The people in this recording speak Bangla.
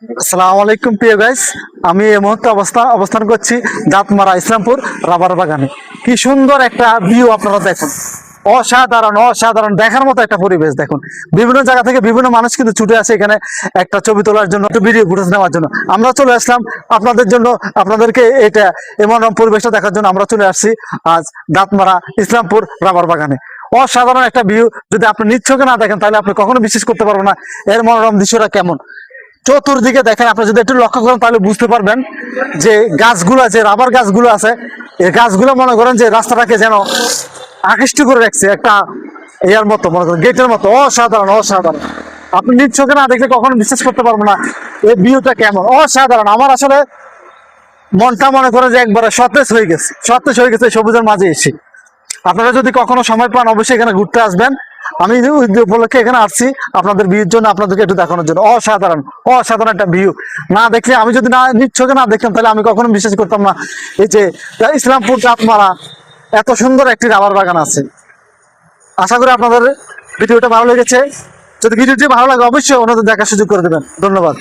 আসসালামু আলাইকুম প্রিয় গাইস, আমি এই মুহূর্তে অবস্থান করছি দাঁতমারা ইসলামপুর রাবার বাগানে। কি সুন্দর একটা ভিউ আপনারা দেখুন, অসাধারণ অসাধারণ দেখার মতো একটা পরিবেশ। দেখুন, বিভিন্ন জায়গা থেকে বিভিন্ন মানুষ কিন্তু ছুটে আসে এখানে একটা ছবি তোলার জন্য, একটা ভিডিও ফুটেজ নেওয়ার জন্য। আমরা চলে আসলাম আপনাদের জন্য, আপনাদেরকে এটা এমন পরিবেশটা দেখার জন্য আমরা চলে আসছি আজ দাঁতমারা ইসলামপুর রাবার বাগানে। অসাধারণ একটা ভিউ, যদি আপনি নিজ চোখে না দেখেন তাহলে আপনি কখনো বিশ্বাস করতে পারবেন না এর মনোরম দৃশ্যটা কেমন। চতুর্দিকে দেখেন, আপনি যদি একটু লক্ষ্য করেন তাহলে বুঝতে পারবেন যে গাছগুলো আছে, রাবার গাছগুলো আছে, এই গাছগুলো মনে করেন যে রাস্তাটাকে যেন আকৃষ্ট করে রাখছে একটা ইয়ার মতো, মনে করেন গেটের মতো। অসাধারণ অসাধারণ, আপনি নিজ চোখে না দেখলে কখনো বিশ্বাস করতে পারবেন না এই ভিউটা কেমন অসাধারণ। আমার আসলে মনটা মনে করেন যে একবারে সতেজ হয়ে গেছে সবুজের মাঝে এসে। আপনারা যদি কখনো সময় পান অবশ্যই এখানে ঘুরতে আসবেন। আমি উপলক্ষে এখানে আসছি আপনাদের ভিউর জন্য, আপনাদেরকে একটু দেখানোর জন্য। অসাধারণ অসাধারণ একটা ভিউ, না দেখলে, আমি যদি না নিজ চোখে না দেখতাম তাহলে আমি কখনো বিশ্বাস করতাম না এই যে ইসলামপুর দাঁতমারা এত সুন্দর একটি রাবার বাগান আছে। আশা করি আপনাদের ভিডিওটা ভালো লেগেছে। যদি ভিডিওটি ভালো লাগে অবশ্যই অন্যদের দেখার সুযোগ করে দেবেন। ধন্যবাদ।